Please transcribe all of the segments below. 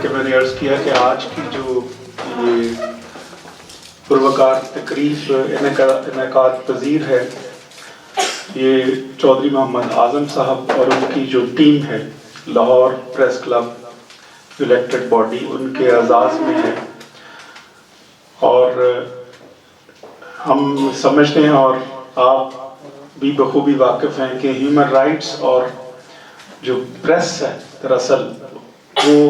کہ میں نے عرض کیا کہ آج کی جو یہ پروکار تقریب انعقاد پذیر ہے، یہ چودھری محمد اعظم صاحب اور ان کی جو ٹیم ہے Lahore press club elected body, ان کے اعزاز میں ہے. اور ہم سمجھتے ہیں اور آپ بھی بخوبی واقف ہیں کہ ہیومن رائٹس اور جو پریس ہے دراصل وہ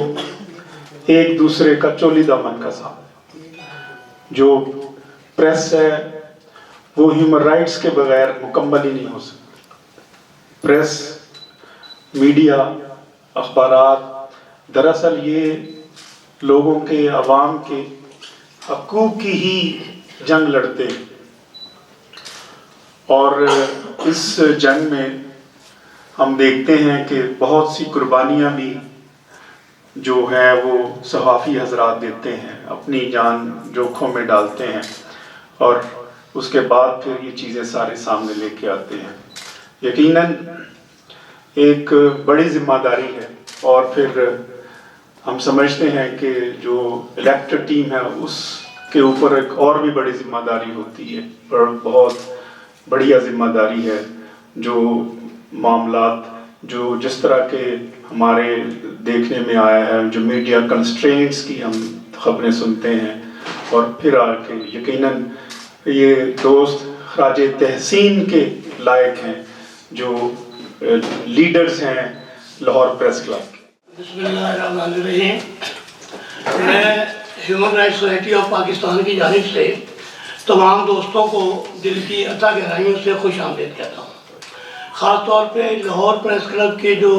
ایک دوسرے کا چولی دامن کا ساتھ ہے. جو پریس ہے وہ ہیومن رائٹس کے بغیر مکمل ہی نہیں ہو سکتی. پریس، میڈیا، اخبارات دراصل یہ لوگوں کے، عوام کے حقوق کی ہی جنگ لڑتے ہیں. اور اس جنگ میں ہم دیکھتے ہیں کہ بہت سی قربانیاں بھی جو ہیں وہ صحافی حضرات دیتے ہیں، اپنی جان جوکھوں میں ڈالتے ہیں اور اس کے بعد پھر یہ چیزیں سارے سامنے لے کے آتے ہیں. یقیناً ایک بڑی ذمہ داری ہے. اور پھر ہم سمجھتے ہیں کہ جو الیکٹڈ ٹیم ہے اس کے اوپر ایک اور بھی بڑی ذمہ داری ہوتی ہے، بہت بڑھیا ذمہ داری ہے. جو معاملات جو جس طرح کے ہمارے دیکھنے میں آیا ہے، جو میڈیا کنسٹرینٹس کی ہم خبریں سنتے ہیں، اور پھر آ کے یقیناً یہ دوست خراج تحسین کے لائق ہیں جو لیڈرز ہیں لاہور پریس کلب کے. بسم اللہ الرحمن الرحیم. میں human rights society of Pakistan کی جانب سے تمام دوستوں کو دل کی عطا گہرائیوں سے خوش آمدید کہتا ہوں. خاص طور پہ لاہور پریس کلب کے جو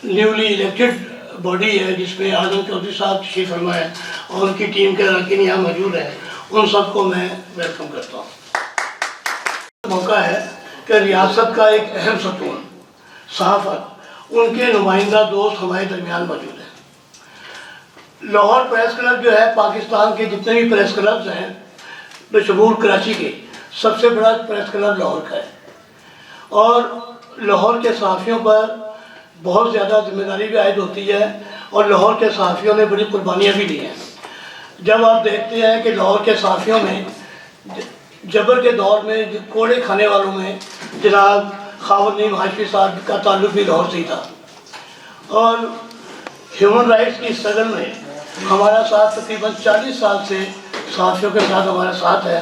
نیولی الیکٹڈ باڈی ہے، جس میں اعظم چودھری صاحب تشریف فرما ہے اور ان کی ٹیم کے اراکین یہاں موجود ہیں، ان سب کو میں ویلکم کرتا ہوں. موقع ہے کہ ریاست کا ایک اہم ستون صحافت، ان کے نمائندہ دوست ہمارے درمیان موجود ہیں. لاہور پریس کلب جو ہے پاکستان کے جتنے بھی پریس کلبز ہیں بشمول کراچی کے، سب سے بڑا پریس کلب لاہور کا ہے. اور لاہور کے صحافیوں پر بہت زیادہ ذمہ داری بھی عائد ہوتی ہے اور لاہور کے صحافیوں نے بڑی قربانیاں بھی دی ہیں. جب آپ دیکھتے ہیں کہ لاہور کے صحافیوں میں جبر کے دور میں کوڑے کھانے والوں میں جناب خاور نعیم ہاشمی صاحب کا تعلق بھی لاہور سے ہی تھا، اور ہیومن رائٹس کی اسٹرگل میں ہمارا ساتھ تقریباً 40 سال سے صحافیوں کے ساتھ ہمارا ساتھ ہے.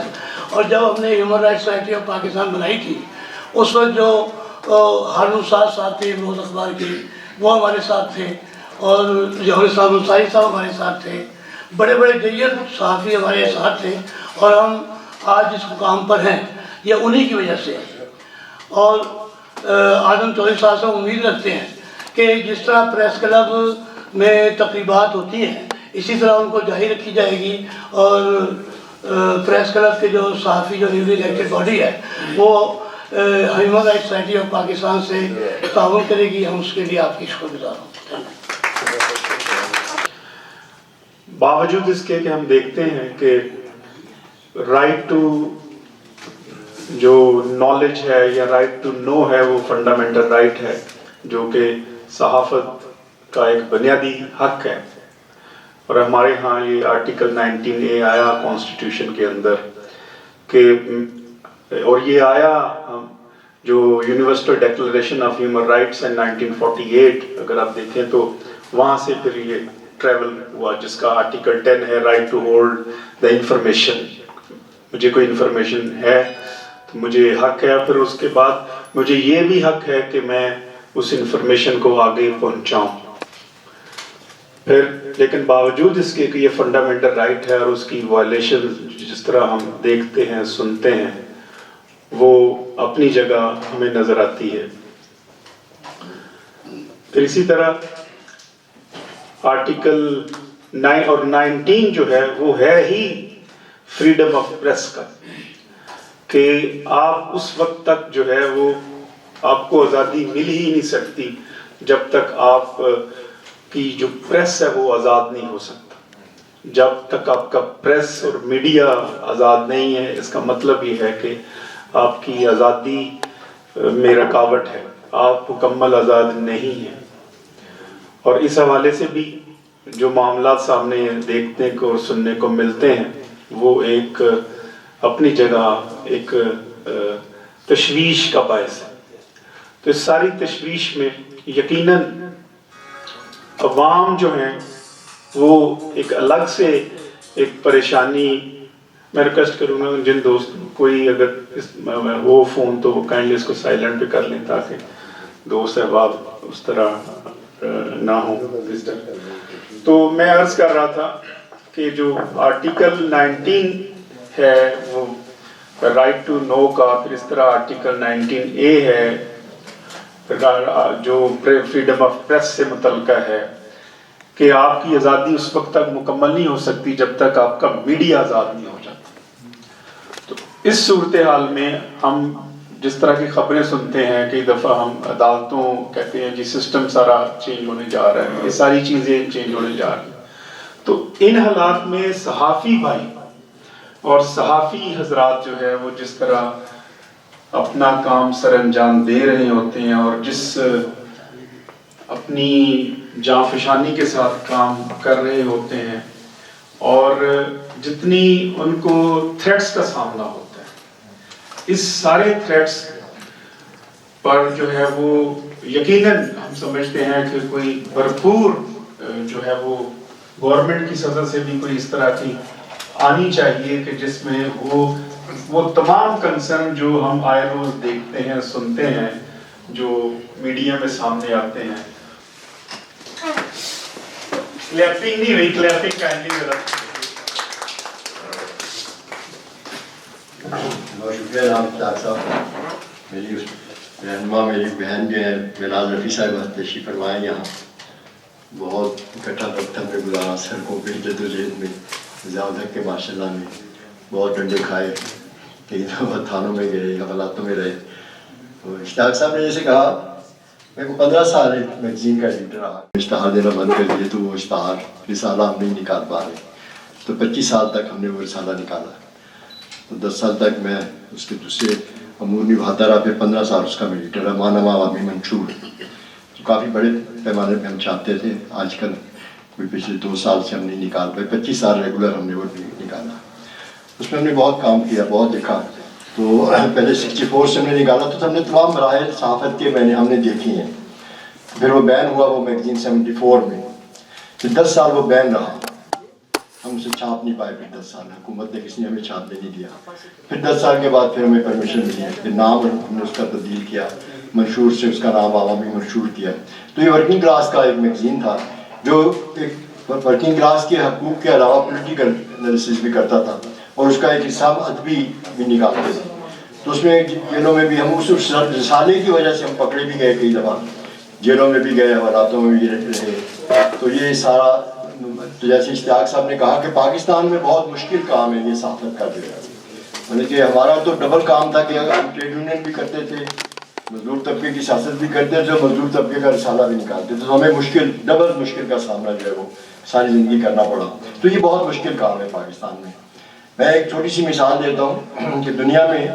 اور جب ہم نے human rights society of Pakistan بنائی تھی، اس وقت جو ہارون صاحب تھے روز اخبار کے، وہ ہمارے ساتھ تھے، اور ظہور صاحب انصاری صاحب ہمارے ساتھ تھے. بڑے بڑے جید صحافی ہمارے ساتھ تھے، اور ہم آج جس مقام پر ہیں یہ انہی کی وجہ سے ہے. اور اعظم چودھری صاحب سے امید رکھتے ہیں کہ جس طرح پریس کلب میں تقریبات ہوتی ہیں اسی طرح ان کو جاری رکھی جائے گی، اور پریس کلب کے جو صحافی جو نیولی الیکٹڈ باڈی ہے وہ human rights society of Pakistan سے تعاون کرے گی. ہم اس کے لیے آپ کی شکر گزار ہوں. باوجود اس کے کہ ہم دیکھتے ہیں کہ رائٹ ٹو جو نالج ہے یا رائٹ ٹو نو ہے وہ فنڈامنٹل رائٹ ہے، جو کہ صحافت کا ایک بنیادی حق ہے. اور ہمارے ہاں یہ آرٹیکل 19A آیا کانسٹیٹیوشن کے اندر کہ، اور یہ آیا جو universal declaration of human rights in 1948 اگر آپ دیکھیں تو وہاں سے پھر یہ ٹریول ہوا، جس کا آرٹیکل 10 ہے right to hold the information. مجھے کوئی انفارمیشن ہے تو مجھے حق ہے، پھر اس کے بعد مجھے یہ بھی حق ہے کہ میں اس انفارمیشن کو آگے پہنچاؤں. پھر لیکن باوجود اس کے کہ یہ فنڈامنٹل رائٹ ہے اور اس کی وائلیشن جس طرح ہم دیکھتے ہیں سنتے ہیں وہ اپنی جگہ ہمیں نظر آتی ہے. پھر اسی طرح آرٹیکل 9 اور 19 جو ہے وہ ہے ہی فریڈم آف پریس کا، کہ آپ اس وقت تک جو ہے وہ آپ کو آزادی مل ہی نہیں سکتی جب تک آپ کی جو پریس ہے وہ آزاد نہیں ہو سکتا. جب تک آپ کا پریس اور میڈیا آزاد نہیں ہے، اس کا مطلب یہ ہے کہ آپ کی آزادی میں رکاوٹ ہے، آپ مکمل آزاد نہیں ہیں. اور اس حوالے سے بھی جو معاملات سامنے دیکھنے کو سننے کو ملتے ہیں وہ ایک اپنی جگہ ایک تشویش کا باعث ہے. تو اس ساری تشویش میں یقیناً عوام جو ہیں وہ ایک الگ سے ایک پریشانی. میں ریکویسٹ کروں گا جن دوست کوئی اگر وہ فون تو وہ کائنڈلی اس کو سائلنٹ پہ کر لیں تاکہ دوست احباب اس طرح نہ ہوں. تو میں عرض کر رہا تھا کہ جو آرٹیکل 19 ہے وہ رائٹ ٹو نو کا، پھر اس طرح آرٹیکل 19A ہے جو فریڈم آف پریس سے متعلقہ ہے کہ آپ کی آزادی اس وقت تک مکمل نہیں ہو سکتی جب تک آپ کا میڈیا آزاد نہیں ہو جاتا. تو اس صورتحال میں ہم جس طرح کی خبریں سنتے ہیں کئی دفعہ ہم عدالتوں کہتے ہیں جی سسٹم سارا چینج ہونے جا رہا ہے، یہ ساری چیزیں چینج ہونے جا رہی ہیں. تو ان حالات میں صحافی بھائی اور صحافی حضرات جو ہے وہ جس طرح اپنا کام سر انجام دے رہے ہوتے ہیں اور جس اپنی جانفشانی کے ساتھ کام کر رہے ہوتے ہیں اور جتنی ان کو تھریٹس کا سامنا ہوتا ہے، اس سارے تھریٹس پر جو ہے وہ یقیناً ہم سمجھتے ہیں کہ کوئی بھرپور جو ہے وہ گورنمنٹ کی سطح سے بھی کوئی اس طرح کی آنی چاہیے کہ جس میں وہ تمام کنسرن جو ہم آئے روز دیکھتے ہیں سنتے ہیں جو میڈیا میں سامنے آتے ہیں. کلیپنگ نہیں ہوئی، کلیپنگ کائنڈلی ذرا. بہت شکریہ جناب ڈاکٹر صاحب. میری رہنما میری بہن جو ہے بلال رفیع صاحبہ تشریف فرمائے یہاں. بہت اکٹھا وقت ہم نے گزارا سڑکوں پہ جدوجہد میں، زیادہ کے ماشاء اللہ میں بہت ڈنڈے کھائے، کئی دفعہ تھانوں میں گئے، حوالاتوں میں رہے. تو اشتیاق صاحب نے جیسے کہا میں کو 15 سال ایک میگزین کا ایڈیٹر رہا، اشتہار دینا بند کر دیے تو وہ اشتہار رسالہ ہم نہیں نکال پا رہے. تو 25 سال تک ہم نے وہ رسالہ نکالا. تو 10 سال تک میں اس کے دوسرے امور نبھاتا رہا، پھر 15 سال اس کا میں ایڈیٹر رہا. ماہنامہ عوامی منشور تو کافی بڑے پیمانے پہ ہم چھاپتے تھے. آج کل کوئی پچھلے 2 سال سے ہم نہیں نکال پائے، 25 سال ریگولر ہم نے وہ نکالا. اس میں ہم نے بہت کام کیا، بہت لکھا. تو پہلے 64 سے ہم نے نکالا تو ہم نے تمام مراحل صحافت کے ہم نے دیکھی ہیں. پھر وہ بین ہوا وہ میگزین 74 میں، پھر 10 سال وہ بین رہا، ہم اسے چھاپ نہیں پائے. پھر 10 سال حکومت نے کسی نے ہمیں چھاپنے نہیں دیا. پھر 10 سال کے بعد پھر ہمیں پرمیشن ملی، پھر نام ہم نے اس کا تبدیل کیا، منشور سے اس کا نام عوامی منشور کیا. تو یہ ورکنگ کلاس کا ایک میگزین تھا جو ایک ورکنگ کلاس کے حقوق کے علاوہ پولیٹیکل انالیسس بھی کرتا تھا، اور اس کا ایک حصہ ادبی بھی نکالتے تھے. تو اس میں جیلوں میں بھی ہم اس رسالے کی وجہ سے ہم پکڑے بھی گئے، کئی دفعہ جیلوں میں بھی گئے، حوالاتوں میں بھی رہے. تو یہ سارا تو جیسے اشتیاق صاحب نے کہا کہ پاکستان میں بہت مشکل کام ہے یہ صحافت کا جو ہے. یعنی کہ ہمارا تو ڈبل کام تھا کہ ہم ٹریڈ یونین بھی کرتے تھے، مزدور طبقے کی سیاست بھی کرتے تھے، مزدور طبقے کا رسالہ بھی نکالتے تھے. تو ہمیں ڈبل مشکل کا سامنا جو ہے وہ ساری زندگی کرنا پڑا. تو یہ بہت مشکل کام ہے پاکستان میں. میں ایک چھوٹی سی مثال دیتا ہوں کہ دنیا میں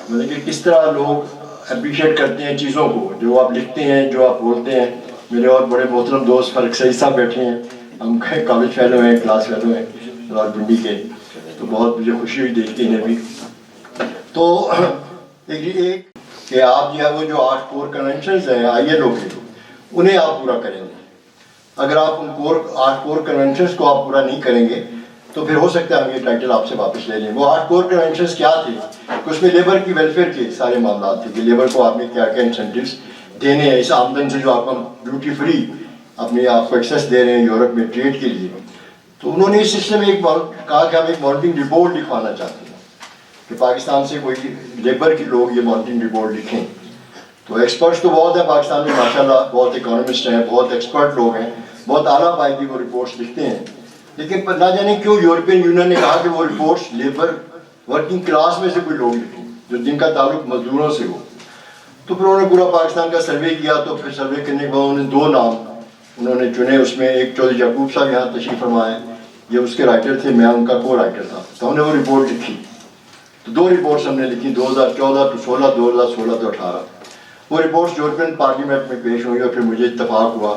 مطلب کہ کس طرح لوگ اپریشیٹ کرتے ہیں چیزوں کو جو آپ لکھتے ہیں، جو آپ بولتے ہیں. میرے اور بڑے محترم دوست فرق سعید صاحب بیٹھے ہیں، ہم کالج فیلو ہیں، کلاس فیلو ہیں راولپنڈی کے. تو بہت مجھے خوشی ہوئی دیکھ کے انہیں بھی. تو ایک کہ آپ جو ہے وہ جو 8 کور کنونشنز ہیں ILO کے، انہیں آپ پورا کریں گے. اگر آپ ان 8 کور کنونشنز کو آپ پورا نہیں کریں گے تو پھر ہو سکتا ہے ہم یہ ٹائٹل آپ سے واپس لے لیں. وہ 8 کور کنونشنز کیا تھے؟ اس میں لیبر کی ویلفیئر کے سارے معاملات تھے کہ لیبر کو آپ نے کیا کیا انسینٹیوز دینے ہیں اس آمدن سے جو آپ کو ڈیوٹی فری اپنے آپ کو ایکسیس دے رہے ہیں یورپ میں ٹریڈ کے لیے. تو انہوں نے اس سلسلے میں کہا کہ ہم ایک مانیٹرنگ رپورٹ لکھوانا چاہتے ہیں کہ پاکستان سے کوئی لیبر کے لوگ یہ مانیٹرنگ رپورٹ لکھیں. تو ایکسپرٹس تو بہت ہیں پاکستان میں ماشاءاللہ، بہت اکانومسٹ ہیں، بہت ایکسپرٹ لوگ ہیں، بہت اعلیٰ پائے کی وہ رپورٹس لکھتے ہیں. لیکن نہ جانے کیوں یورپین یونین نے کہا کہ وہ رپورٹس لیبر ورکنگ کلاس میں سے کوئی لوگ لکھیں جو جن کا تعلق مزدوروں سے ہو. تو پھر انہوں نے پورا پاکستان کا سروے کیا. تو پھر سروے کرنے کے بعد انہوں نے 2 نام انہوں نے چنے. اس میں ایک چودھری یعقوب صاحب یہاں تشریف فرمائے، یہ اس کے رائٹر تھے، میں ان کا کو رائٹر تھا. تو ہم نے وہ رپورٹ لکھی. تو 2 رپورٹس ہم نے لکھی، 2014 to 16، 2016 to 18. وہ رپورٹس یورپین پارلیمنٹ میں پیش ہوئی اور پھر مجھے اتفاق ہوا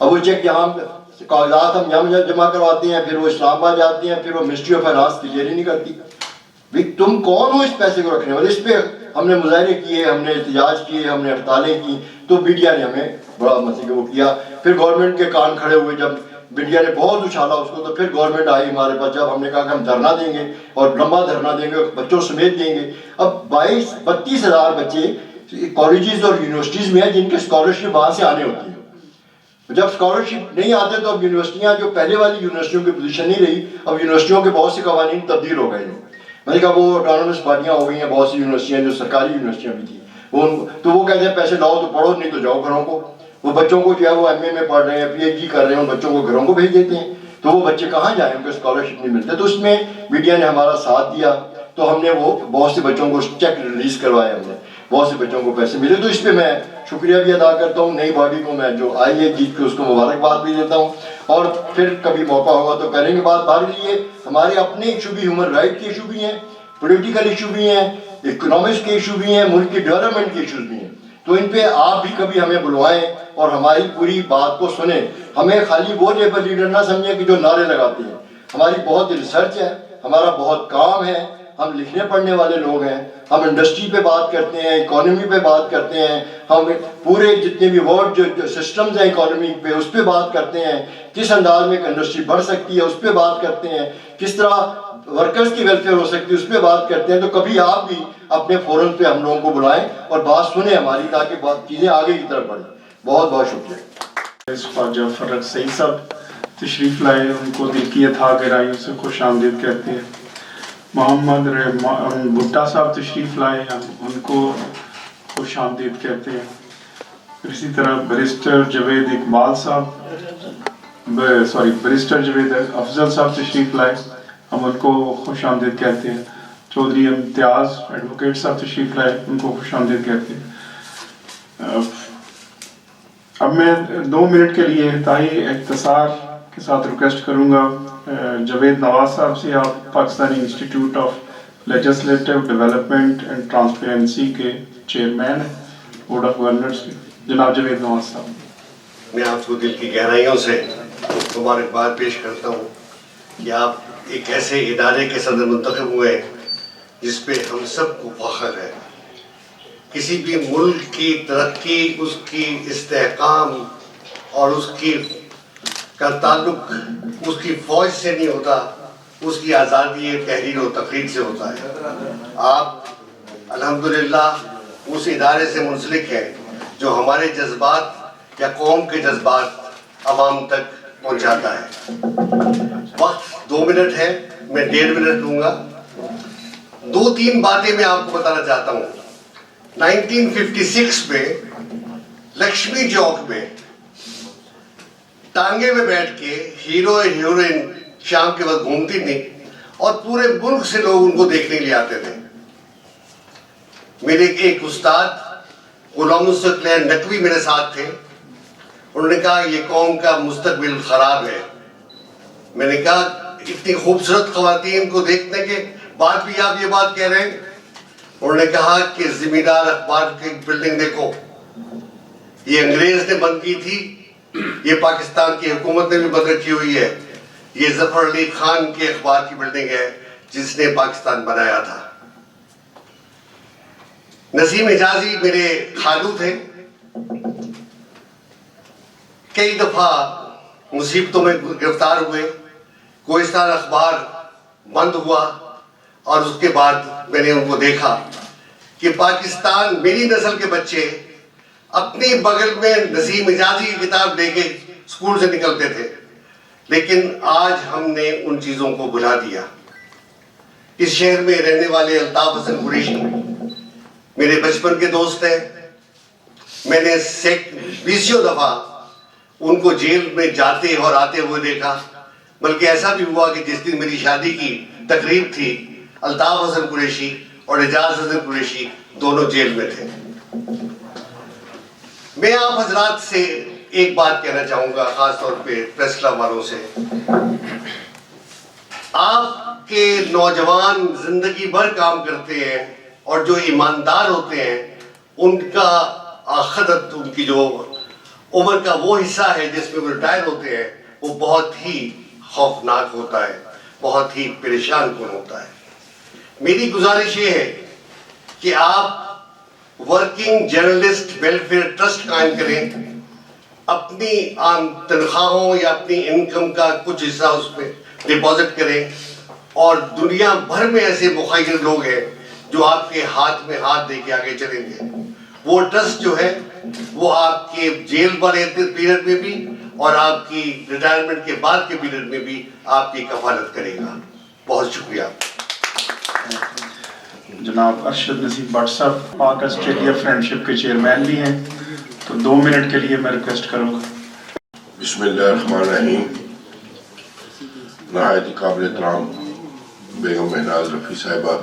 اب وہ چیک یہاں کاغذات ہم یہاں جمع کرواتے ہیں, پھر وہ اسلام آباد جاتے ہیں, پھر وہ منسٹری آف فائنانس کلیئر ہی نہیں کرتی. تم کون ہو اس پیسے کو رکھنے والے؟ اس پہ ہم نے مظاہرے کیے, ہم نے احتجاج کیے, ہم نے ہڑتالیں کی, تو میڈیا نے ہمیں بڑا مسئلہ وہ کیا. پھر گورنمنٹ کے کان کھڑے ہوئے, جب میڈیا نے بہت اچھالا اس کو, تو پھر گورنمنٹ آئی ہمارے پاس, جب ہم نے کہا کہ ہم دھرنا دیں گے اور لمبا دھرنا دیں گے, بچوں سمیت دیں گے. اب 32 ہزار بچے کالجز اور یونیورسٹیز میں ہیں جن کے اسکالرشپ وہاں سے آنے ہوتی ہے. جب اسکالرشپ نہیں آتے تو اب یونیورسٹیاں, جو پہلے والی یونیورسٹیوں کی پوزیشن نہیں رہی, اب یونیورسٹیوں کے بہت سے قوانین تبدیل ہو گئے ہیں. میں نے کہا وہ اٹانومس باڈیاں ہو گئی ہیں, بہت سی یونیورسٹیاں جو سرکاری یونیورسٹیاں بھی تھیں, تو وہ کہتے ہیں پیسے لاؤ تو پڑھو, نہیں تو جاؤ گھروں کو. وہ بچوں کو جو ہے وہ ایم اے میں پڑھ رہے ہیں, پی ایچ ڈی کر رہے ہیں, ان بچوں کو گھروں کو بھیج دیتے ہیں. تو وہ بچے کہاں جائیں, ان کو اسکالرشپ نہیں ملتے. تو اس میں میڈیا نے ہمارا ساتھ دیا, تو ہم نے وہ بہت سے بچوں کو چیک ریلیز کروایا, ہم نے بہت سے بچوں کو پیسے ملے. تو اس پہ میں شکریہ بھی ادا کرتا ہوں نئی باڈی کو, میں جو آئی ہے جیت کے اس کو مبارکباد بھی دیتا ہوں. اور پھر کبھی موقع ہوگا تو کریں گے بات. ہمارے لیے ہمارے اپنے ایشو بھی, ہیومن رائٹ کے ایشو بھی ہیں, پولیٹیکل ایشو بھی ہیں, اکنامکس کے ایشو بھی ہیں, ملک کی ڈیولپمنٹ کے ایشوز بھی ہیں. تو ان پہ آپ بھی کبھی ہمیں بلوائیں اور ہماری پوری بات کو سنیں. ہمیں خالی وہ لیبر لیڈر نہ سمجھیں کہ جو نعرے لگاتے ہیں. ہماری بہت ریسرچ ہے, ہمارا بہت کام ہے, ہم لکھنے پڑھنے والے لوگ ہیں, ہم انڈسٹری پہ بات کرتے ہیں, اکانومی پہ بات کرتے ہیں, ہم پورے جتنے بھی ورڈ جو سسٹمز ہیں اکانومی پہ اس پہ بات کرتے ہیں, کس انداز میں ایک انڈسٹری بڑھ سکتی ہے اس پہ بات کرتے ہیں, کس طرح ورکرز کی ویلفیئر ہو سکتی ہے اس پہ بات کرتے ہیں. تو کبھی آپ بھی اپنے فورم پہ ہم لوگوں کو بلائیں اور بات سنیں ہماری, تاکہ چیزیں آگے کی طرف بڑھیں. بہت بہت شکریہ. خواجہ فرق سعید صاحب تشریف لائے, ان کو دل کی اتھاہ گہرائیوں سے خوش آمدید کہتے ہیں. محمد بھٹا صاحب تشریف لائے, ہم ان کو خوش آمدید کہتے ہیں. اسی طرح بیرسٹر جاوید اقبال صاحب, بیرسٹر جاوید افضل صاحب تشریف لائے, ہم ان کو خوش آمدید کہتے ہیں. چودھری امتیاز ایڈوکیٹ صاحب تشریف لائے, ان کو خوش آمدید کہتے ہیں. اب میں 2 منٹ کے لیے انتہائی اختصار کے ساتھ ریکویسٹ کروں گا جاوید نواز صاحب سے. آپ Pakistani institute of legislative development and transparency کے چیئرمین ہیں, بورڈ آف گورنرز کے. جناب جاوید نواز صاحب. میں آپ کو دل کی گہرائیوں سے مبارکباد پیش کرتا ہوں کہ آپ ایک ایسے ادارے کے صدر منتخب ہوئے جس پہ ہم سب کو فخر ہے. کسی بھی ملک کی ترقی, اس کی استحکام اور اس کی کا تعلق اس کی فوج سے نہیں ہوتا, اس کی آزادی تحریر و تقریر سے ہوتا ہے. آپ الحمدللہ اس ادارے سے منسلک ہیں جو ہمارے جذبات یا قوم کے جذبات عوام تک پہنچاتا ہے. وقت 2 منٹ ہے, میں 1.5 منٹ لوں گا. 2-3 باتیں میں آپ کو بتانا چاہتا ہوں. 1956 میں لکشمی چوک میں ٹانگے میں بیٹھ کے ہیرو اور ہیروئن شام کے وقت گھومتی تھی اور پورے ملک سے لوگ ان کو دیکھنے کے لیے آتے تھے. میرے ایک استاد غلام الصقلین نقوی میرے ساتھ تھے. انہوں نے کہا یہ قوم کا مستقبل خراب ہے. میں نے کہا اتنی خوبصورت خواتین کو دیکھنے کے بعد بھی آپ یہ بات کہہ رہے ہیں. انہوں نے کہا کہ زمیندار اخبار کی بلڈنگ دیکھو, یہ انگریز نے بند کی تھی, یہ پاکستان کی حکومت نے بھی بند رکھی ہوئی ہے. یہ ظفر علی خان کے اخبار کی بلڈنگ ہے جس نے پاکستان بنایا تھا. نسیم حجازی میرے خالو تھے. کئی دفعہ مصیبتوں میں گرفتار ہوئے. کوہستان اخبار بند ہوا اور اس کے بعد میں نے ان کو دیکھا کہ پاکستان, میری نسل کے بچے اپنی بغل میں نسیم حجازی کی کتاب لے کے اسکول سے نکلتے تھے. لیکن آج ہم نے ان چیزوں کو بھلا دیا. اس شہر میں رہنے والے الطاف حسن قریشی میرے بچپن کے دوست ہیں. میں نے 20 دفعہ ان کو جیل میں جاتے اور آتے ہوئے دیکھا. بلکہ ایسا بھی ہوا کہ جس دن میری شادی کی تقریب تھی, الطاف حسن قریشی اور اعجاز حسن قریشی دونوں جیل میں تھے. میں آپ حضرات سے ایک بات کہنا چاہوں گا, خاص طور پہ پریس کلب والوں سے. آپ کے نوجوان زندگی بھر کام کرتے ہیں اور جو ایماندار ہوتے ہیں ان کا خدمت, ان کی جو عمر کا وہ حصہ ہے جس میں وہ ریٹائر ہوتے ہیں وہ بہت ہی خوفناک ہوتا ہے, بہت ہی پریشان کن ہوتا ہے. میری گزارش یہ ہے کہ آپ ورکنگ جرنلسٹ ویلفیئر ٹرسٹ قائم کریں, اپنی عام تنخواہوں یا اپنی انکم کا کچھ حصہ اس میں ڈپازٹ کریں, اور دنیا بھر میں ایسے مخیر لوگ ہیں جو آپ کے ہاتھ میں ہاتھ دے کے آگے چلیں گے. وہ ٹرسٹ جو ہے وہ آپ کے جیل والے پیریڈ میں بھی اور آپ کی ریٹائرمنٹ کے بعد کے پیریڈ میں بھی آپ کی کفالت کرے گا. بہت شکریہ. جناب ارشد نصیب بٹ صاحب پاک آسٹریلیا فرینڈشپ کے چیئرمین بھی ہیں, تو 2 منٹ کے لیے میں ریکویسٹ کروں گا. بسم اللہ الرحمن الرحیم. نہایت قابل احترام بیگم مہناز رفیع صاحبہ,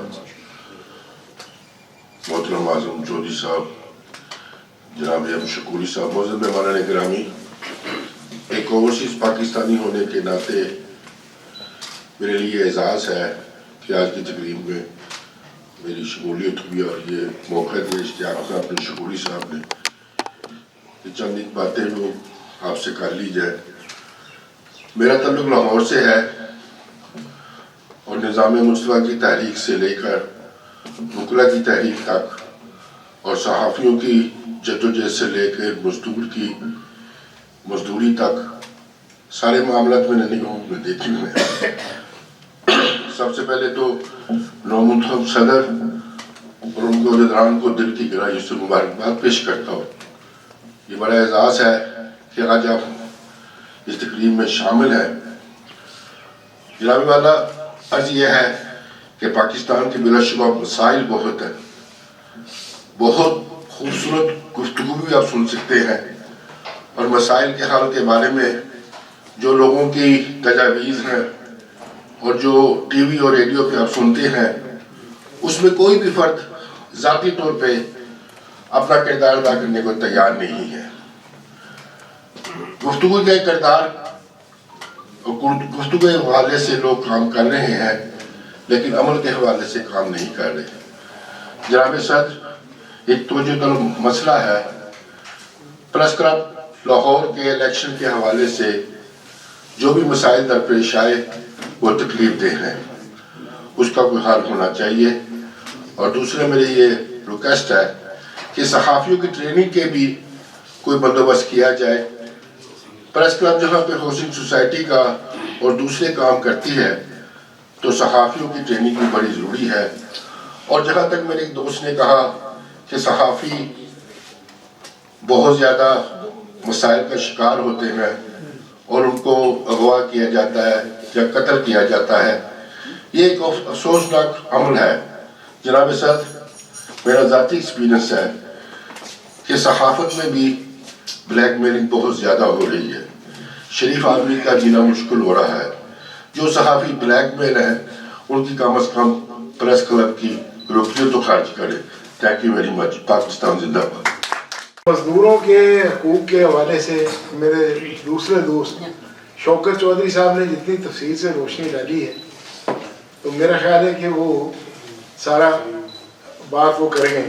محترم اعظم چودھری صاحب, جناب ایم شکوری صاحب, معزز مہمانان گرامی, ایک اوورسیز پاکستانی ہونے کے ناطے میرے لیے اعزاز ہے کہ آج کی تقریب میں میری شمولیت ہوئی اور یہ موقع دیا اشتیاق صاحب بن شکوری صاحب نے کہ چند ایک باتیں جو آپ سے کر لی جائے. میرا تعلق لاہور سے ہے اور نظام مصطفیٰ کی تحریک سے لے کر وکلا کی تحریک تک اور صحافیوں کی جدوجہد سے لے کر مزدور کی مزدوری تک سارے معاملات میں نے دیکھی ہوئے ہیں. سب سے پہلے تو نومنتخب صدر اور ان کو عہدیداران کو دل کی گہرائی سے مبارکباد پیش کرتا ہوں. یہ بڑا اعزاز ہے کہ آج آپ اس تقریب میں شامل ہیں. جناب والا, عرض یہ ہے کہ پاکستان کے بلا شبہ مسائل بہت ہیں, بہت خوبصورت گفتگو بھی آپ سن سکتے ہیں, اور مسائل کے حل کے بارے میں جو لوگوں کی تجاویز ہیں اور جو ٹی وی اور ریڈیو پہ آپ سنتے ہیں, اس میں کوئی بھی فرد ذاتی طور پہ اپنا کردار ادا کرنے کو تیار نہیں ہے. گفتگو کے کردار گفتگو کے حوالے سے لوگ کام کر رہے ہیں, لیکن عمل کے حوالے سے کام نہیں کر رہے. جناب صدر, ایک توجہ طلب مسئلہ ہے. پریس کلب لاہور کے الیکشن کے حوالے سے جو بھی مسائل درپیش آئے وہ تکلیف دہ ہیں, اس کا کوئی حل ہونا چاہیے. اور دوسرے میرے یہ ریکویسٹ ہے کہ صحافیوں کی ٹریننگ کے بھی کوئی بندوبست کیا جائے. پریس کلب جہاں پہ ہاؤسنگ سوسائٹی کا اور دوسرے کام کرتی ہے تو صحافیوں کی ٹریننگ بھی بڑی ضروری ہے. اور جہاں تک میرے ایک دوست نے کہا کہ صحافی بہت زیادہ مسائل کا شکار ہوتے ہیں اور ان کو اغوا کیا جاتا ہے یا قتل کیا جاتا ہے, یہ ایک افسوسناک عمل ہے. جناب صدر, میرا ذاتی ایکسپیرینس ہے کہ صحافت میں بھی بلیک میلنگ بہت زیادہ ہو رہی ہے. شریف آدمی کا جینا مشکل ہو رہا ہے. جو صحافی بلیک میل ہیں ان کی کم از کم پریس کلب کی روپیے تو خرچ کرے. Thank you very much. Pakistan زندہ باد. مزدوروں کے حقوق کے حوالے سے میرے دوسرے دوست شوکت چودھری صاحب نے جتنی تفصیل سے روشنی ڈالی ہے تو میرا خیال ہے کہ وہ سارا بات وہ کریں گے.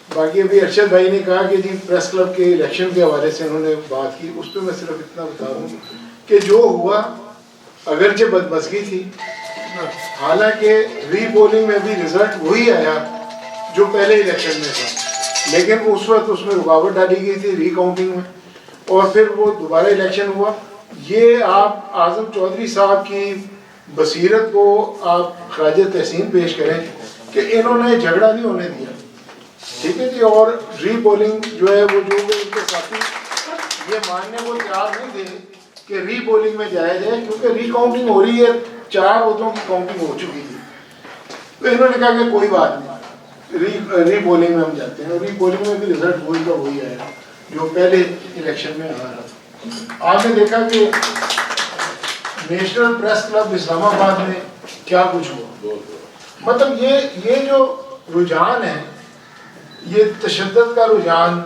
باقی ابھی ارشد بھائی نے کہا کہ جی پریس کلب کے الیکشن کے حوالے سے انہوں نے بات کی, اس پہ میں صرف اتنا بتا دوں کہ جو ہوا اگرچہ بدمزگی تھی, حالانکہ ری پولنگ میں بھی رزلٹ وہی آیا جو پہلے الیکشن میں تھا, لیکن اس وقت اس میں رکاوٹ ڈالی گئی تھی ری کاؤنٹنگ میں, اور پھر وہ دوبارہ الیکشن ہوا. یہ آپ اعظم چودھری صاحب کی بصیرت کو آپ خراج تحسین پیش کریں کہ انہوں نے جھگڑا نہیں ہونے دیا, ٹھیک ہے جی. اور ری پولنگ جو ہے وہ جو ان کے ساتھی یہ ماننے کو تیار نہیں تھے کہ ری پولنگ میں جایا جائے, کیونکہ ری کاؤنٹنگ ہو رہی ہے, 4 ووٹوں کی کاؤنٹنگ ہو چکی تھی. تو انہوں نے کہا کہ کوئی بات نہیں, ری پولنگ میں ہم جاتے ہیں. ری پولنگ میں بھی رزلٹ وہی کا وہی آیا جو پہلے الیکشن میں آ رہا تھا. آپ نے دیکھا کہ نیشنل پریس کلب اسلام آباد میں کیا کچھ ہوا. مطلب یہ جو رجحان ہے, یہ تشدد کا رجحان,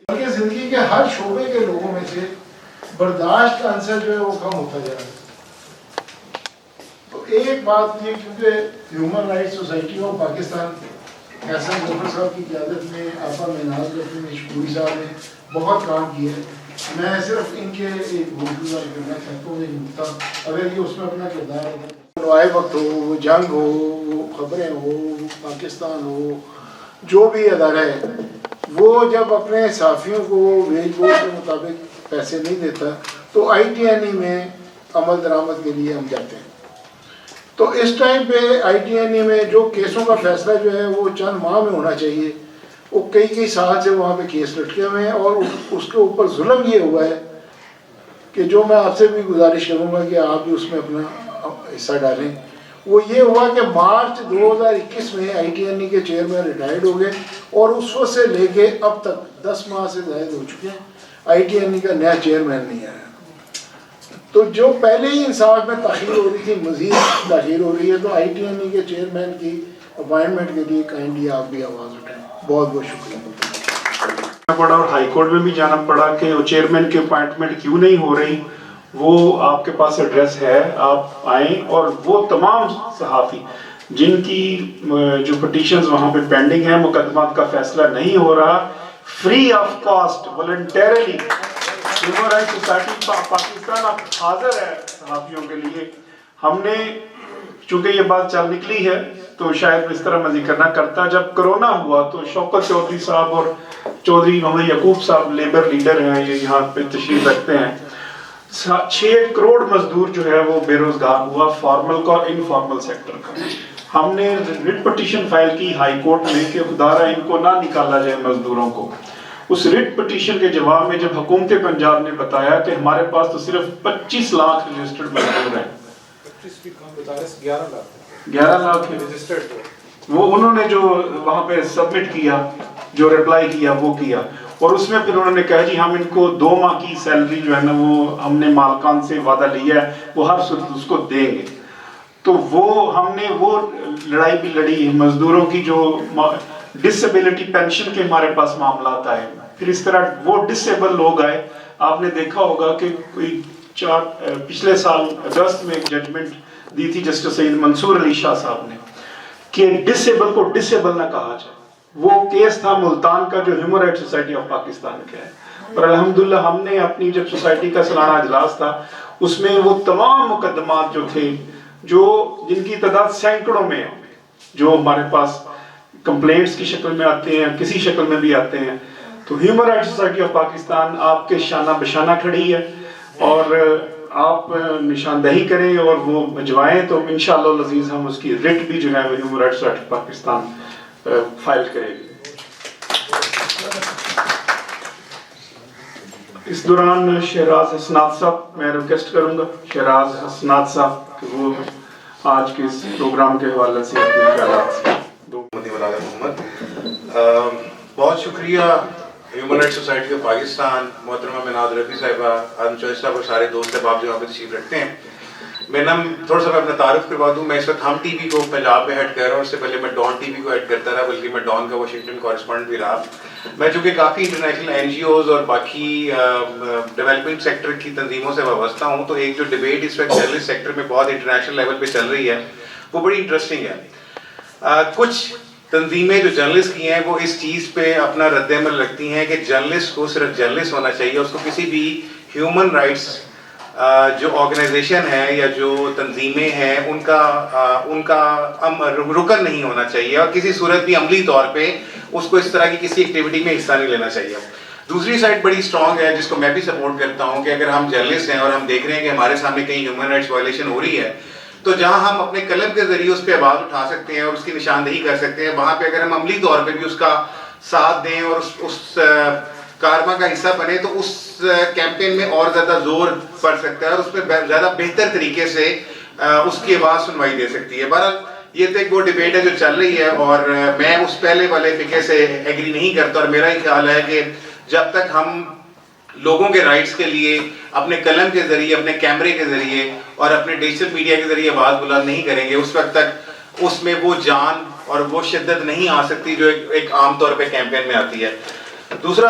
بلکہ زندگی کے ہر شعبے کے لوگوں میں سے برداشت کا عنصر جو ہے وہ کم ہوتا جا رہا ہے. تو ایک بات یہ, کیونکہ human rights society of Pakistan Ahsan Zafar sahib کی قیادت میں آپا مناز رفیع میں شکوری صاحب نے بہت کام کیا ہے. میں صرف ان کے ایک گفتگو کرنا چاہتا ہوں, ایک نقطہ اگر یہ اس میں اپنا کردار ہے, آئے وقت ہو, وہ جنگ ہو, وہ خبریں ہو, وہ پاکستان ہو, جو بھی ادارہ ہے, وہ جب اپنے صحافیوں کو ویج بورڈ کے مطابق پیسے نہیں دیتا تو آئی ٹی این ای میں عمل درآمد کے لیے ہم جاتے ہیں. تو اس ٹائم پہ آئی ٹی این ای میں جو کیسوں کا فیصلہ جو ہے وہ چند ماہ میں ہونا چاہیے, وہ کئی سال سے وہاں پہ کیس لٹکے ہوئے ہیں, اور اس کے اوپر ظلم یہ ہوا ہے کہ جو میں آپ سے بھی گزارش کروں گا کہ آپ بھی اس میں اپنا حصہ ڈالیں. وہ یہ ہوا کہ مارچ 2021 میں آئی ٹی این ای کے چیئرمین ریٹائرڈ ہو گئے, اور اس وقت سے لے کے اب تک 10 ماہ سے زائد ہو چکے ہیں, آئی ٹی این ای کا نیا چیئرمین نہیں آیا. تو جو پہلے ہی انصاف میں تاخیر ہو رہی تھی, مزید تاخیر ہو رہی ہے. تو آئی ٹی این ای کے چیئرمین کی اپائنٹمنٹ کے لیے کائنڈلی آپ بھی آواز اٹھائیں. بہت بہت شکریہ. پڑا اور ہائی کورٹ میں بھی جانا پڑا کہ وہ چیئرمین کی اپائنٹمنٹ کیوں نہیں ہو رہی. وہ آپ کے پاس ایڈریس ہے, آپ آئیں, اور وہ تمام صحافی جن کی جو پٹیشنز وہاں پہ پینڈنگ ہیں, مقدمات کا فیصلہ نہیں ہو رہا, free of cost voluntarily human rights society Pakistan اب حاضر ہے صحافیوں کے لیے. ہم نے چونکہ یہ بات چل نکلی ہے تو شاید اس طرح میں ذکر نہ کرتا. جب کرونا ہوا تو شوکت چودھری صاحب اور چودھری محمد یعقوب صاحب لیبر لیڈر ہیں, یہ یہاں پہ تشریف رکھتے ہیں, 6 کروڑ مزدور جو ہے وہ بے روزگار ہوا, فارمل کا اور انفارمل سیکٹر کا. ہم نے ریٹ پٹیشن فائل کی ہائی کورٹ میں کہ خدارہ ان کو نہ نکالا جائے مزدوروں کو. اس ریٹ پٹیشن کے جواب میں جب حکومت پنجاب نے بتایا کہ ہمارے پاس تو صرف 25 لاکھ رجسٹرڈ مزدور ہیں, 11 لاکھ رجسٹرڈ, وہ انہوں نے جو وہاں پہ سبمٹ کیا, جو ریپلائی کیا وہ کیا, اور اس میں پھر انہوں نے کہا جی ہم ان کو 2 ماہ کی سیلری جو ہے نا وہ ہم نے مالکان سے وعدہ لیا ہے, وہ ہر صورت اس کو دیں گے. تو وہ ہم نے وہ لڑائی بھی لڑی مزدوروں کی, جو ڈسیبلٹی پینشن کے ہمارے پاس معاملات آئے, پھر اس طرح وہ ڈسیبل لوگ آئے. آپ نے دیکھا ہوگا کہ کوئی پچھلے سال اگست میں ایک ججمنٹ دی تھی جسٹس سید منصور علی شاہ صاحب نے کہ ڈسیبل کو ڈسیبل نہ کہا جائے. وہ کیس تھا ملتان کا جو human rights society of Pakistan کا ہے, اور الحمدللہ ہم نے اپنی جب سوسائٹی کا سالانہ اجلاس تھا اس میں وہ تمام مقدمات جو تھے, جو جن کی تعداد سینکڑوں میں ہے, جو ہمارے پاس کمپلینٹس کی شکل میں آتے ہیں, کسی شکل میں بھی آتے ہیں, تو human rights society of Pakistan آپ کے شانہ بشانہ کھڑی ہے, اور آپ نشاندہی کریں اور وہ بھجوائیں تو انشاءاللہ العزیز ہم اس کی ریٹ بھی جو ہے وہ human rights society Pakistan file کرے گی. اس دوران شہراز حسنات صاحب میں ریکویسٹ کروں گا, شہراز حسنات صاحب کہ وہ آج کے اس پروگرام کے حوالے سے اپنے خیالات بہت شکریہ human rights society of Pakistan, محترمہ مناز رفیع صاحبہ, آدم چوہدری صاحب اور سارے دوست احباب جو یہاں پہ تشریف رکھتے ہیں. میں نام تھوڑا سا میں اپنا تعارف کروا دوں. میں اس وقت ہم ٹی وی کو پنجاب میں ہیڈ کر رہا ہوں, اس سے پہلے میں ڈان ٹی وی کو ہیڈ کرتا رہا, بلکہ میں ڈان کا واشنگٹن کورسپونڈنٹ بھی رہا. میں چونکہ کافی انٹرنیشنل این جی اوز اور باقی ڈیولپمنٹ سیکٹر کی تنظیموں سے وابستہ ہوں, تو ایک جو ڈبیٹ اس وقت جرنلسٹ سیکٹر میں بہت انٹرنیشنل لیول پہ چل رہی ہے وہ بڑی انٹرسٹنگ ہے. کچھ تنظیمیں جو جرنلسٹ کی ہیں وہ اس چیز پہ اپنا رد عمل رکھتی ہیں کہ جرنلسٹ کو صرف جرنلسٹ ہونا چاہیے, اس کو کسی بھی ہیومن رائٹس جو آرگنائزیشن ہے یا جو تنظیمیں ہیں ان کا رکن نہیں ہونا چاہیے, اور کسی صورت بھی عملی طور پہ اس کو اس طرح کی کسی ایکٹیویٹی میں حصہ نہیں لینا چاہیے. دوسری سائڈ بڑی اسٹرانگ ہے جس کو میں بھی سپورٹ کرتا ہوں کہ اگر ہم جرنلسٹ ہیں اور ہم دیکھ رہے ہیں کہ ہمارے سامنے کہیں ہیومن رائٹس وائلیشن ہو رہی ہے, تو جہاں ہم اپنے قلم کے ذریعے اس پہ آواز اٹھا سکتے ہیں اور اس کی نشاندہی کر سکتے ہیں, وہاں پہ اگر ہم عملی طور پہ بھی اس کا ساتھ دیں اور اس کارواں کا حصہ بنے تو اس کیمپین میں اور زیادہ زور پڑ سکتا ہے اور اس پہ زیادہ بہتر طریقے سے اس کی آواز سنوائی دے سکتی ہے. بہرحال یہ تو ایک وہ ڈبیٹ ہے جو چل رہی ہے, اور میں اس پہلے والے فقہ سے ایگری نہیں کرتا, اور میرا ہی خیال ہے کہ جب تک ہم لوگوں کے رائٹس کے لیے اپنے قلم کے ذریعے, اپنے کیمرے کے ذریعے اور اپنے ڈیجیٹل میڈیا کے ذریعے آواز بلند نہیں کریں گے, اس وقت تک اس میں وہ جان اور وہ شدت نہیں آ سکتی جو ایک عام طور پہ کیمپین میں آتی ہے. دوسرا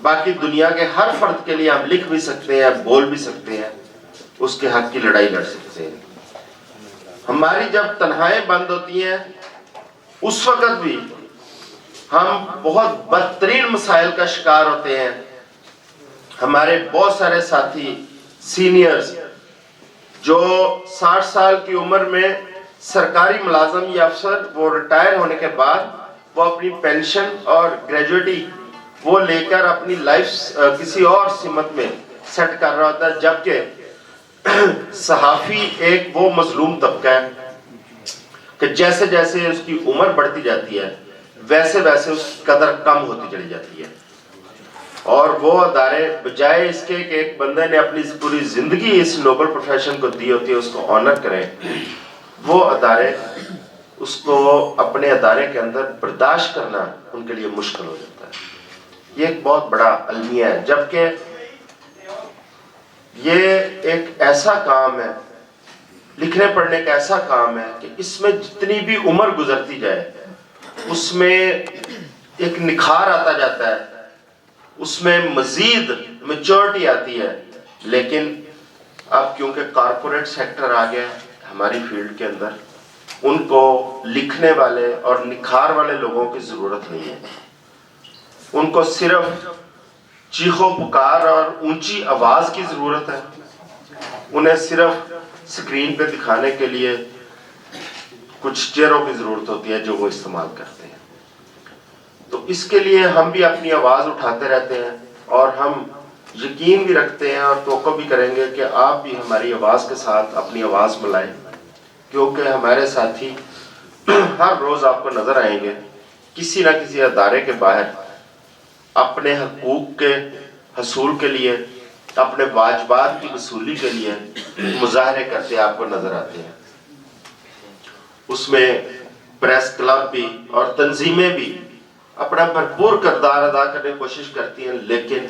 باقی دنیا کے ہر فرد کے لیے ہم لکھ بھی سکتے ہیں, بول بھی سکتے ہیں, اس کے حق کی لڑائی لڑ سکتے ہیں. ہماری جب تنہائیں بند ہوتی ہیں اس وقت بھی ہم بہت بدترین مسائل کا شکار ہوتے ہیں. ہمارے بہت سارے ساتھی سینئرز جو 60 سال کی عمر میں سرکاری ملازم یا افسر, وہ ریٹائر ہونے کے بعد وہ اپنی پینشن اور گریجویٹی وہ لے کر اپنی لائف کسی اور سمت میں سیٹ کر رہا ہوتا ہے, جبکہ صحافی ایک وہ مظلوم طبقہ ہے کہ جیسے جیسے اس کی عمر بڑھتی جاتی ہے ویسے ویسے اس کی قدر کم ہوتی چلی جاتی ہے. اور وہ ادارے بجائے اس کے کہ ایک بندے نے اپنی پوری زندگی اس نوبل پروفیشن کو دی ہوتی ہے اس کو آنر کریں, وہ ادارے اس کو اپنے ادارے کے اندر برداشت کرنا ان کے لیے مشکل ہو جاتا ہے. یہ ایک بہت بڑا المیہ ہے, جبکہ یہ ایک ایسا کام ہے, لکھنے پڑھنے کا ایسا کام ہے کہ اس میں جتنی بھی عمر گزرتی جائے اس میں ایک نکھار آتا جاتا ہے, اس میں مزید میچورٹی آتی ہے. لیکن اب کیونکہ کارپوریٹ سیکٹر آ گیا ہماری فیلڈ کے اندر, ان کو لکھنے والے اور نکھار والے لوگوں کی ضرورت نہیں ہے. ان کو صرف چیخو پکار اور اونچی آواز کی ضرورت ہے. انہیں صرف سکرین پہ دکھانے کے لیے کچھ چہروں کی ضرورت ہوتی ہے جو وہ استعمال کرتے ہیں. تو اس کے لیے ہم بھی اپنی آواز اٹھاتے رہتے ہیں اور ہم یقین بھی رکھتے ہیں اور توقع بھی کریں گے کہ آپ بھی ہماری آواز کے ساتھ اپنی آواز ملائیں, کیونکہ ہمارے ساتھی ہر روز آپ کو نظر آئیں گے کسی نہ کسی ادارے کے باہر اپنے حقوق کے حصول کے لیے, اپنے واجبات کی وصولی کے لیے مظاہرے کرتے آپ کو نظر آتے ہیں. اس میں پریس کلب بھی اور تنظیمیں بھی اپنا بھرپور کردار ادا کرنے کی کوشش کرتی ہیں, لیکن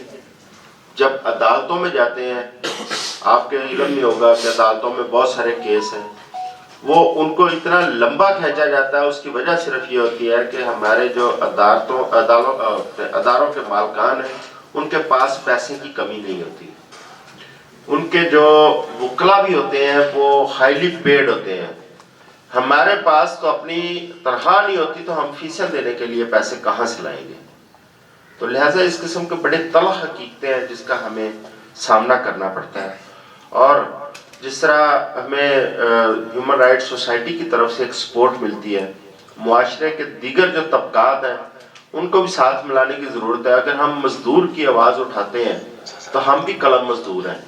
جب عدالتوں میں جاتے ہیں, آپ کے علم میں ہوگا کہ عدالتوں میں بہت سارے کیس ہیں, وہ ان کو اتنا لمبا کھینچا جاتا ہے. اس کی وجہ صرف یہ ہوتی ہے کہ ہمارے جو اداروں کے مالکان ہیں ان کے پاس پیسے کی کمی نہیں ہوتی. ان کے جو وکلا بھی ہوتے ہیں وہ ہائیلی پیڈ ہوتے ہیں. ہمارے پاس تو اپنی تنخواہ نہیں ہوتی تو ہم فیسیں دینے کے لیے پیسے کہاں سے لائیں گے. تو لہٰذا اس قسم کے بڑے تلخ حقیقتیں ہیں جس کا ہمیں سامنا کرنا پڑتا ہے. اور جس طرح ہمیں ہیومن رائٹس سوسائٹی کی طرف سے ایک سپورٹ ملتی ہے, معاشرے کے دیگر جو طبقات ہیں ان کو بھی ساتھ ملانے کی ضرورت ہے. اگر ہم مزدور کی آواز اٹھاتے ہیں تو ہم بھی قلم مزدور ہیں,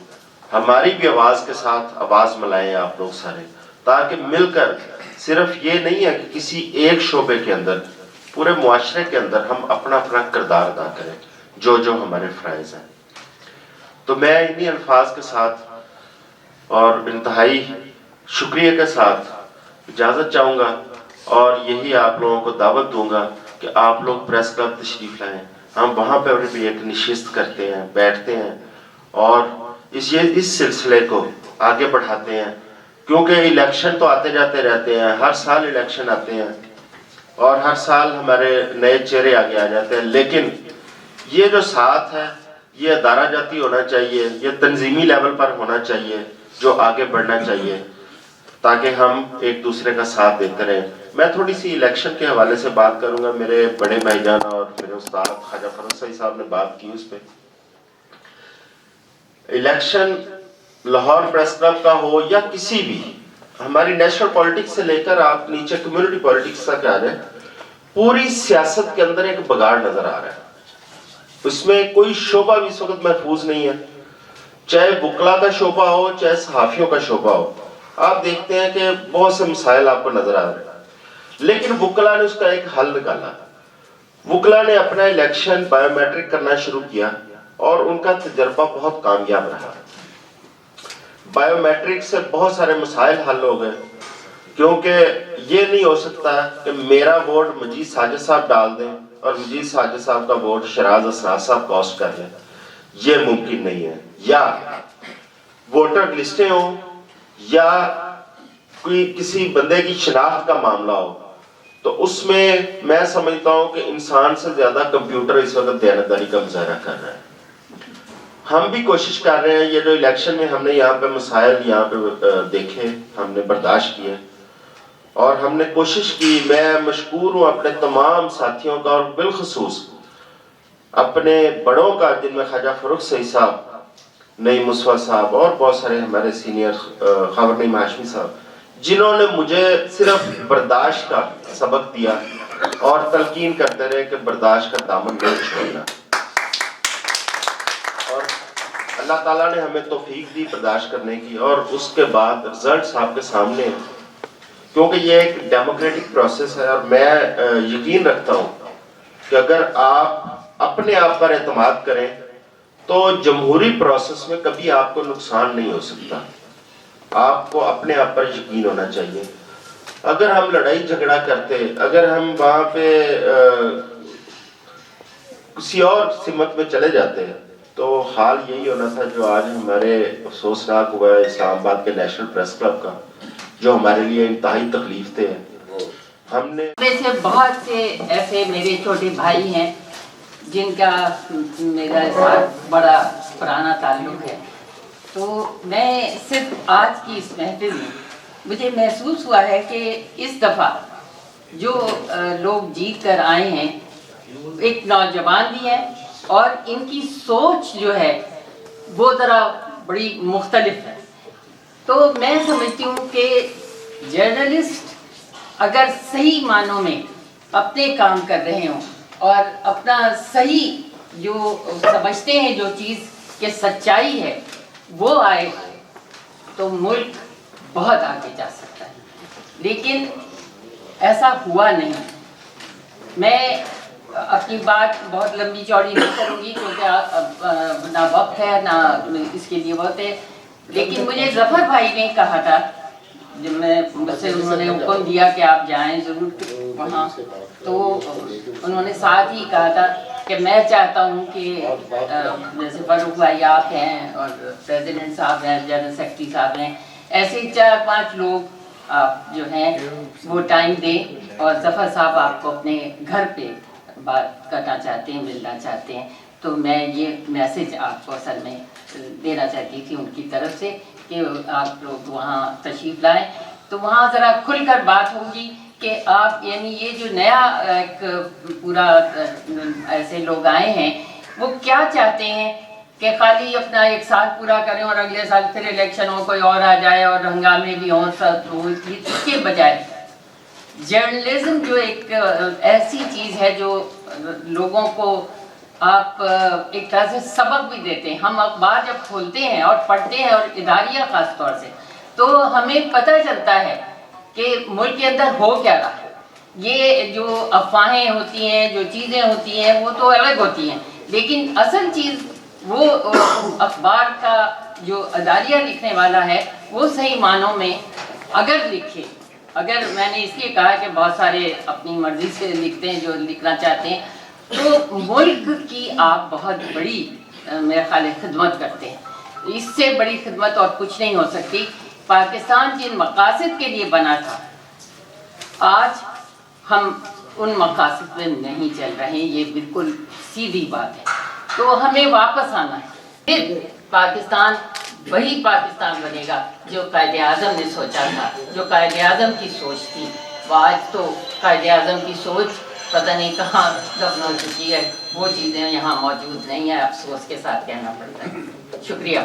ہماری بھی آواز کے ساتھ آواز ملائیں آپ لوگ سارے, تاکہ مل کر صرف یہ نہیں ہے کہ کسی ایک شعبے کے اندر, پورے معاشرے کے اندر ہم اپنا اپنا کردار ادا کریں جو جو ہمارے فرائض ہیں. تو میں انہی الفاظ کے ساتھ اور انتہائی شکریہ کے ساتھ اجازت چاہوں گا اور یہی آپ لوگوں کو دعوت دوں گا کہ آپ لوگ پریس کلب تشریف لائیں. ہم وہاں پہ بھی ایک نشست کرتے ہیں, بیٹھتے ہیں اور اس سلسلے کو آگے بڑھاتے ہیں, کیونکہ الیکشن تو آتے جاتے رہتے ہیں, ہر سال الیکشن آتے ہیں اور ہر سال ہمارے نئے چہرے آگے آ جاتے ہیں. لیکن یہ جو ساتھ ہے یہ ادارہ جاتی ہونا چاہیے, یہ تنظیمی لیول پر ہونا چاہیے جو آگے بڑھنا چاہیے تاکہ ہم ایک دوسرے کا ساتھ دیتے رہیں. میں تھوڑی سی الیکشن کے حوالے سے بات کروں گا. میرے بڑے بھائی جان اور میرے استاد خواجہ فرنسائی صاحب نے بات کی اس پہ. الیکشن لاہور پریس کلب کا ہو یا کسی بھی, ہماری نیشنل پالیٹکس سے لے کر آپ نیچے کمیونٹی پالیٹکس تک آ جائیں, پوری سیاست کے اندر ایک بگاڑ نظر آ رہا ہے. اس میں کوئی شعبہ بھی اس وقت محفوظ نہیں ہے, چاہے وکلا کا شعبہ ہو چاہے صحافیوں کا شعبہ ہو. آپ دیکھتے ہیں کہ بہت سے مسائل آپ کو نظر آ رہے ہیں, لیکن وکلا نے اس کا ایک حل نکالا. وکلا نے اپنا الیکشن بایو میٹرک کرنا شروع کیا اور ان کا تجربہ بہت کامیاب رہا. بایو میٹرک سے بہت سارے مسائل حل ہو گئے, کیونکہ یہ نہیں ہو سکتا کہ میرا ووٹ مجید ساجد صاحب ڈال دیں اور مجید ساجد صاحب کا ووٹ شراز اسرار صاحب کاسٹ کر لیں. یہ ممکن نہیں ہے. یا ووٹر لسٹیں ہوں یا کوئی کسی بندے کی شناخت کا معاملہ ہو, تو اس میں سمجھتا ہوں کہ انسان سے زیادہ کمپیوٹر اس وقت دیانتداری کا مظاہرہ کر رہا ہے. ہم بھی کوشش کر رہے ہیں. یہ جو الیکشن میں ہم نے یہاں پہ مسائل یہاں پہ دیکھے, ہم نے برداشت کیے اور ہم نے کوشش کی. میں مشکور ہوں اپنے تمام ساتھیوں کا اور بالخصوص اپنے بڑوں کا, جن میں خواجہ فروخ سعید صاحب, نئی مصطفیٰ صاحب اور بہت سارے ہمارے سینئر, خاور نعیم ہاشمی صاحب, جنہوں نے مجھے صرف برداشت کا سبق دیا اور تلقین کرتے رہے کہ برداشت کا دامن نہیں چھوڑنا. اور اللہ تعالیٰ نے ہمیں توفیق دی برداشت کرنے کی. اور اس کے بعد رزلٹس آپ کے سامنے ہیں, کیونکہ یہ ایک ڈیموکریٹک پروسیس ہے. اور میں یقین رکھتا ہوں کہ اگر آپ اپنے آپ پر اعتماد کریں تو جمہوری پروسیس میں کبھی آپ کو نقصان نہیں ہو سکتا. آپ کو اپنے آپ پر یقین ہونا چاہیے. اگر ہم لڑائی جھگڑا کرتے, اگر ہم وہاں پہ کسی اور سمت میں چلے جاتے ہیں, تو حال یہی ہونا تھا جو آج ہمارے افسوسناک ہوا ہے اسلام آباد کے نیشنل پریس کلب کا, جو ہمارے لیے انتہائی تکلیف دہ ہے. ہم نے سے بہت سے ایسے میرے چھوٹے بھائی ہیں جن کا میرا ساتھ بڑا پرانا تعلق ہے. تو میں صرف آج کی اس محفل میں مجھے محسوس ہوا ہے کہ اس دفعہ جو لوگ جیت کر آئے ہیں ایک نوجوان بھی ہیں اور ان کی سوچ جو ہے وہ ذرا بڑی مختلف ہے. تو میں سمجھتی ہوں کہ جرنلسٹ اگر صحیح معنوں میں اپنے کام کر رہے ہوں اور اپنا صحیح جو سمجھتے ہیں جو چیز کہ سچائی ہے وہ آئے تو ملک بہت آگے جا سکتا ہے. لیکن ایسا ہوا نہیں. میں اپنی بات بہت لمبی چوڑی نہیں کروں گی کیونکہ نہ وقت ہے نہ اس کے لیے وقت ہے. لیکن مجھے ظفر بھائی نے کہا تھا, جب میں مجھ سے انہوں نے حکم دیا کہ آپ جائیں ضرور وہاں, تو انہوں نے ساتھ ہی کہا تھا کہ میں چاہتا ہوں کہ جیسے فاروق بھائی آپ ہیں اور پریزیڈنٹ صاحب ہیں, جنرل سیکرٹری صاحب ہیں, ایسے 4-5 لوگ آپ جو ہیں وہ ٹائم دیں اور ظفر صاحب آپ کو اپنے گھر پہ بات کرنا چاہتے ہیں, ملنا چاہتے ہیں. تو میں یہ میسج آپ کو اصل میں دینا چاہتی تھی ان کی طرف سے کہ آپ لوگ وہاں تشریف لائیں تو وہاں ذرا کھل کر بات ہوگی کہ آپ یعنی یہ جو نیا ایک پورا ایسے لوگ آئے ہیں وہ کیا چاہتے ہیں کہ خالی اپنا 1 سال پورا کریں اور اگلے سال پھر الیکشن ہو, کوئی اور آ جائے اور ہنگامے بھی ہوں, سب ہو. اس کے بجائے جرنلزم جو ایک ایسی چیز ہے جو لوگوں کو آپ ایک طرح سے سبق بھی دیتے ہیں. ہم اخبار جب کھولتے ہیں اور پڑھتے ہیں اور اداریہ خاص طور سے, تو ہمیں پتہ چلتا ہے کہ ملک کے اندر ہو کیا رہا ہے. یہ جو افواہیں ہوتی ہیں, جو چیزیں ہوتی ہیں وہ تو الگ ہوتی ہیں, لیکن اصل چیز وہ اخبار کا جو اداریہ لکھنے والا ہے وہ صحیح معنوں میں اگر لکھے. اگر میں نے اس لیے کہا کہ بہت سارے اپنی مرضی سے لکھتے ہیں جو لکھنا چاہتے ہیں, تو ملک کی آپ بہت بڑی میرے خیال ہے خدمت کرتے ہیں. اس سے بڑی خدمت اور کچھ نہیں ہو سکتی. پاکستان جن مقاصد کے لیے بنا تھا آج ہم ان مقاصد پہ نہیں چل رہے ہیں, یہ بالکل سیدھی بات ہے. تو ہمیں واپس آنا ہے. پھر پاکستان وہی پاکستان بنے گا جو قائد اعظم نے سوچا تھا, جو قائد اعظم کی سوچ تھی. آج تو قائد اعظم کی سوچ پتہ نہیں کہاں دفن ہو چکی ہے, وہ چیزیں یہاں موجود نہیں ہیں, افسوس کے ساتھ کہنا پڑتا ہے. شکریہ.